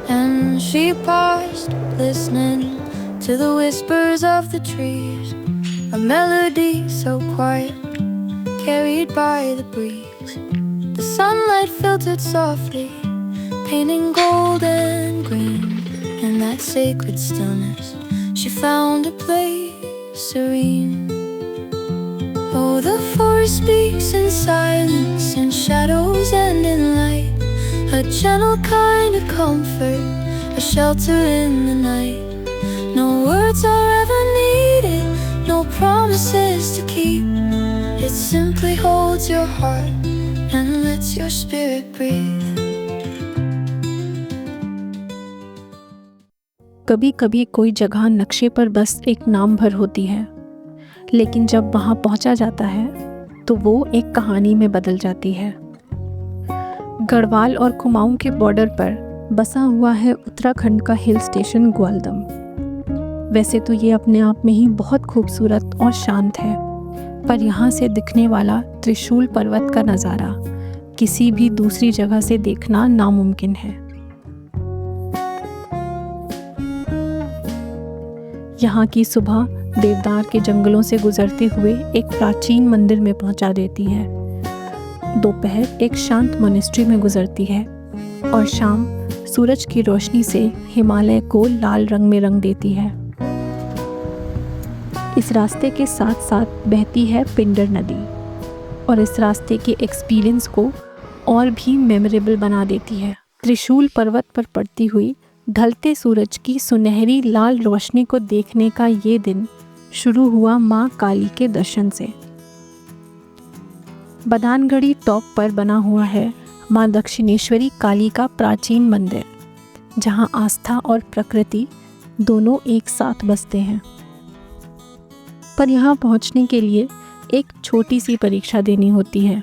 And she paused, listening to the whispers of the trees, a melody so quiet, carried by the breeze. The sunlight filtered softly, painting gold and green. In that sacred stillness, she found a place serene. Oh, the forest speaks in silence, in shadows and in light, a gentle kind of comfort, a shelter in the night. No words are ever needed, no promises to keep. It simply holds your heart and lets your spirit breathe. कभी कभी कोई जगह नक्शे पर बस एक नाम भर होती है, लेकिन जब वहाँ पहुँचा जाता है तो वो एक कहानी में बदल जाती है। गढ़वाल और कुमाऊं के बॉर्डर पर बसा हुआ है उत्तराखंड का हिल स्टेशन ग्वालदम। वैसे तो ये अपने आप में ही बहुत खूबसूरत और शांत है, पर यहाँ से दिखने वाला त्रिशूल पर्वत का नज़ारा किसी भी दूसरी जगह से देखना नामुमकिन है। यहाँ की सुबह देवदार के जंगलों से गुजरते हुए एक प्राचीन मंदिर में पहुँचा देती है, दोपहर एक शांत मोनेस्ट्री में गुजरती है और शाम सूरज की रोशनी से हिमालय को लाल रंग में रंग देती है। इस रास्ते के साथ साथ बहती है पिंडर नदी और इस रास्ते के एक्सपीरियंस को और भी मेमोरेबल बना देती है। त्रिशूल पर्वत पर पड़ती हुई ढलते सूरज की सुनहरी लाल रोशनी को देखने का ये दिन शुरू हुआ माँ काली के दर्शन से। बदानगढ़ी टॉप पर बना हुआ है माँ दक्षिणेश्वरी काली का प्राचीन मंदिर, जहाँ आस्था और प्रकृति दोनों एक साथ बसते हैं। पर यहाँ पहुँचने के लिए एक छोटी सी परीक्षा देनी होती है।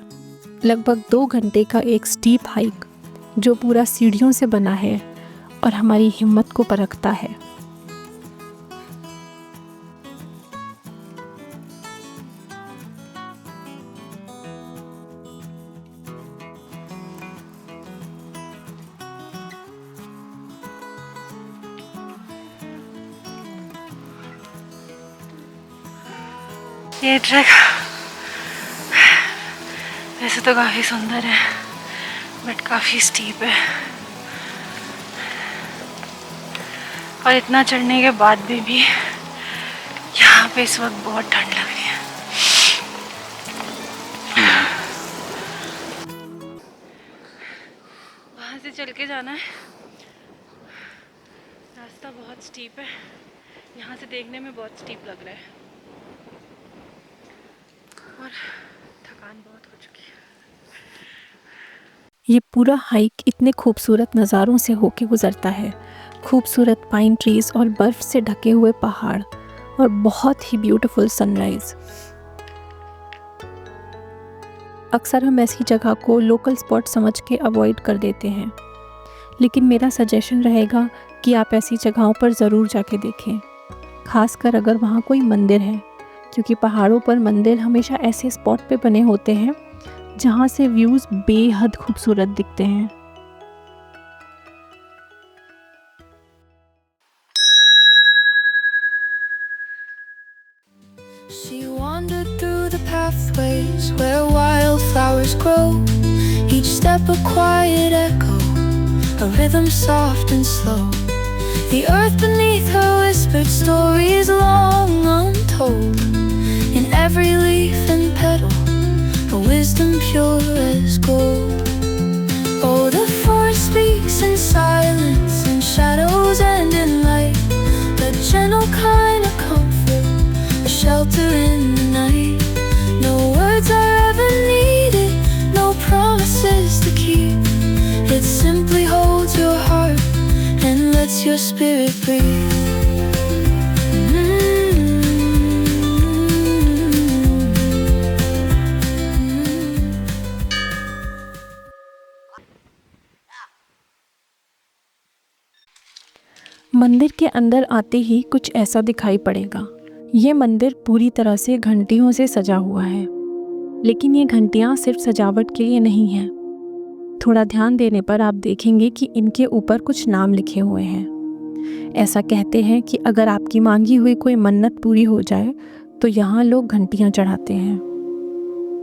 लगभग 2 घंटे का एक स्टीप हाइक जो पूरा सीढ़ियों से बना है और हमारी हिम्मत को परखता है। ये ट्रैक वैसे तो काफ़ी सुंदर है, बट काफ़ी स्टीप है और इतना चढ़ने के बाद भी यहाँ पे इस वक्त बहुत ठंड लग रही है। वहाँ से चल के जाना है, रास्ता बहुत स्टीप है, यहाँ से देखने में बहुत स्टीप लग रहा है और थकान बहुत हो चुकी है। ये पूरा हाइक इतने खूबसूरत नज़ारों से होके गुजरता है। खूबसूरत पाइन ट्रीज और बर्फ़ से ढके हुए पहाड़ और बहुत ही ब्यूटीफुल सनराइज़। अक्सर हम ऐसी जगह को लोकल स्पॉट समझ के अवॉइड कर देते हैं, लेकिन मेरा सजेशन रहेगा कि आप ऐसी जगहों पर ज़रूर जाके देखें, खासकर अगर वहाँ कोई मंदिर है, क्योंकि पहाड़ों पर मंदिर हमेशा ऐसे स्पॉट पे बने होते हैं जहाँ से व्यूज़ बेहद खूबसूरत दिखते हैं। She wandered through the pathways where wildflowers grow, each step a quiet echo, a rhythm soft and slow. The earth beneath her whispered stories long untold, in every leaf and petal a wisdom pure as gold. Oh, the forest speaks in silence, in shadows and in light, a gentle kind of comfort, a shelter in the night. No words are ever needed, no promises to keep. It simply holds your heart and lets your spirit breathe. मंदिर के अंदर आते ही कुछ ऐसा दिखाई पड़ेगा। ये मंदिर पूरी तरह से घंटियों से सजा हुआ है, लेकिन ये घंटियाँ सिर्फ सजावट के लिए नहीं हैं। थोड़ा ध्यान देने पर आप देखेंगे कि इनके ऊपर कुछ नाम लिखे हुए हैं। ऐसा कहते हैं कि अगर आपकी मांगी हुई कोई मन्नत पूरी हो जाए तो यहाँ लोग घंटियाँ चढ़ाते हैं।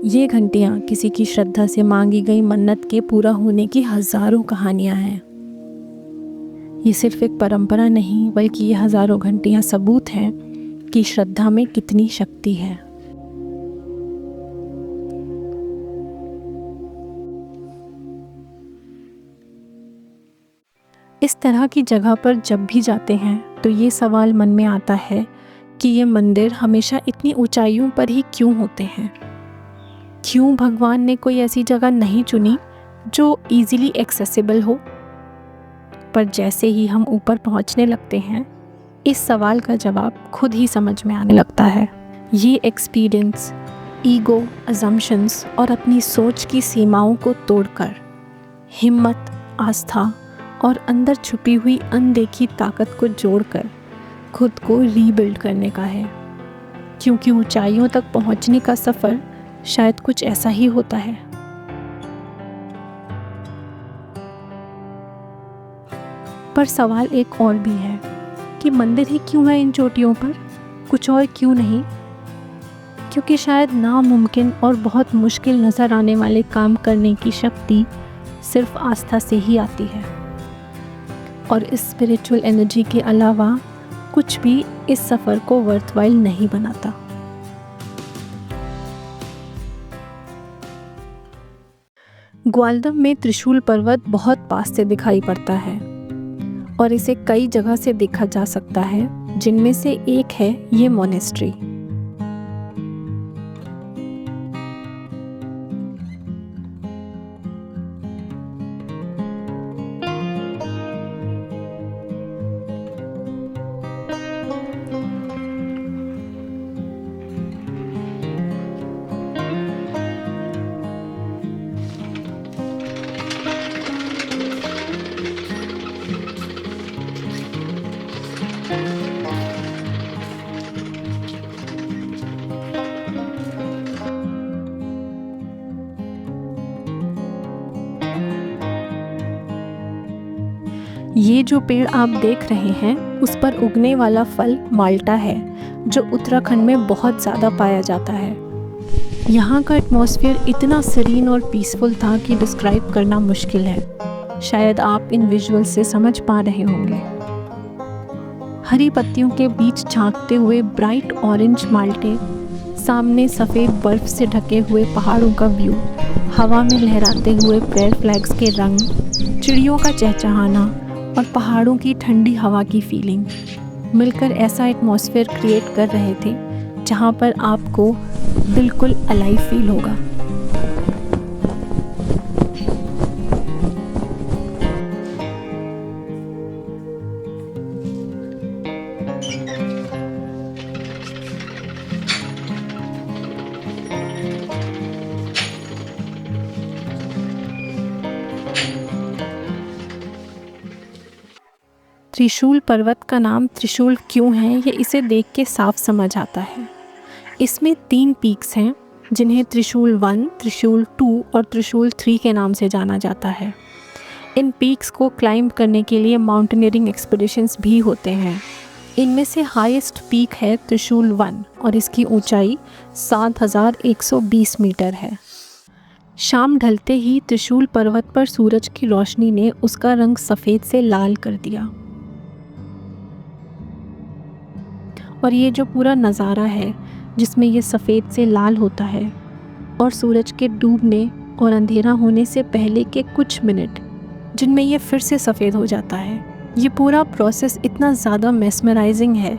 ये घंटियाँ किसी की श्रद्धा से मांगी गई मन्नत के पूरा होने की हज़ारों कहानियाँ हैं। ये सिर्फ एक परंपरा नहीं, बल्कि ये हज़ारों घंटियाँ सबूत हैं कि श्रद्धा में कितनी शक्ति है। इस तरह की जगह पर जब भी जाते हैं तो ये सवाल मन में आता है कि ये मंदिर हमेशा इतनी ऊंचाइयों पर ही क्यों होते हैं। क्यों भगवान ने कोई ऐसी जगह नहीं चुनी जो इजीली एक्सेसिबल हो। पर जैसे ही हम ऊपर पहुंचने लगते हैं, इस सवाल का जवाब खुद ही समझ में आने लगता है। ये एक्सपीरियंस ईगो, अजम्पशंस और अपनी सोच की सीमाओं को तोड़कर हिम्मत, आस्था और अंदर छुपी हुई अनदेखी ताकत को जोड़कर खुद को रीबिल्ड करने का है। क्योंकि ऊंचाइयों तक पहुंचने का सफ़र शायद कुछ ऐसा ही होता है। पर सवाल एक और भी है कि मंदिर ही क्यों है इन चोटियों पर, कुछ और क्यों नहीं। क्योंकि शायद नामुमकिन और बहुत मुश्किल नज़र आने वाले काम करने की शक्ति सिर्फ आस्था से ही आती है, और इस स्पिरिचुअल एनर्जी के अलावा कुछ भी इस सफ़र को वर्थवाइल नहीं बनाता। ग्वालदम में त्रिशूल पर्वत बहुत पास से दिखाई पड़ता है और इसे कई जगह से देखा जा सकता है, जिनमें से एक है ये मोनेस्ट्री। ये जो पेड़ आप देख रहे हैं उस पर उगने वाला फल माल्टा है, जो उत्तराखंड में बहुत ज़्यादा पाया जाता है। यहाँ का एटमॉस्फेयर इतना सीरीन और पीसफुल था कि डिस्क्राइब करना मुश्किल है। शायद आप इन विजुअल से समझ पा रहे होंगे। हरी पत्तियों के बीच झांकते हुए ब्राइट ऑरेंज माल्टे, सामने सफ़ेद बर्फ से ढके हुए पहाड़ों का व्यू, हवा में लहराते हुए प्रेयर फ्लैग्स के रंग, चिड़ियों का चहचहाना और पहाड़ों की ठंडी हवा की फीलिंग मिलकर ऐसा एटमॉस्फेयर क्रिएट कर रहे थे जहाँ पर आपको बिल्कुल अलाइव फील होगा। त्रिशूल पर्वत का नाम त्रिशूल क्यों है, ये इसे देख के साफ समझ आता है। इसमें 3 पीक्स हैं जिन्हें त्रिशूल 1, त्रिशूल 2 और त्रिशूल 3 के नाम से जाना जाता है। इन पीक्स को क्लाइंब करने के लिए माउंटेनियरिंग एक्सपीडिशंस भी होते हैं। इनमें से हाईएस्ट पीक है त्रिशूल 1 और इसकी ऊंचाई 7120 मीटर है। शाम ढलते ही त्रिशूल पर्वत पर सूरज की रोशनी ने उसका रंग सफ़ेद से लाल कर दिया, और ये जो पूरा नज़ारा है जिसमें ये सफ़ेद से लाल होता है और सूरज के डूबने और अंधेरा होने से पहले के कुछ मिनट जिनमें ये फिर से सफ़ेद हो जाता है, ये पूरा प्रोसेस इतना ज़्यादा मेस्मराइजिंग है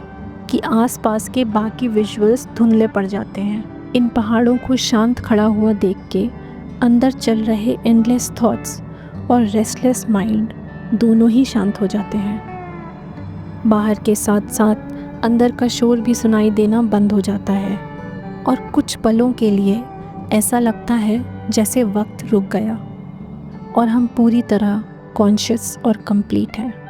कि आसपास के बाकी विजुअल्स धुंधले पड़ जाते हैं। इन पहाड़ों को शांत खड़ा हुआ देख के अंदर चल रहे एंडलेस थॉट्स और रेस्टलेस माइंड दोनों ही शांत हो जाते हैं। बाहर के साथ साथ अंदर का शोर भी सुनाई देना बंद हो जाता है और कुछ पलों के लिए ऐसा लगता है जैसे वक्त रुक गया और हम पूरी तरह कॉन्शियस और कंप्लीट हैं।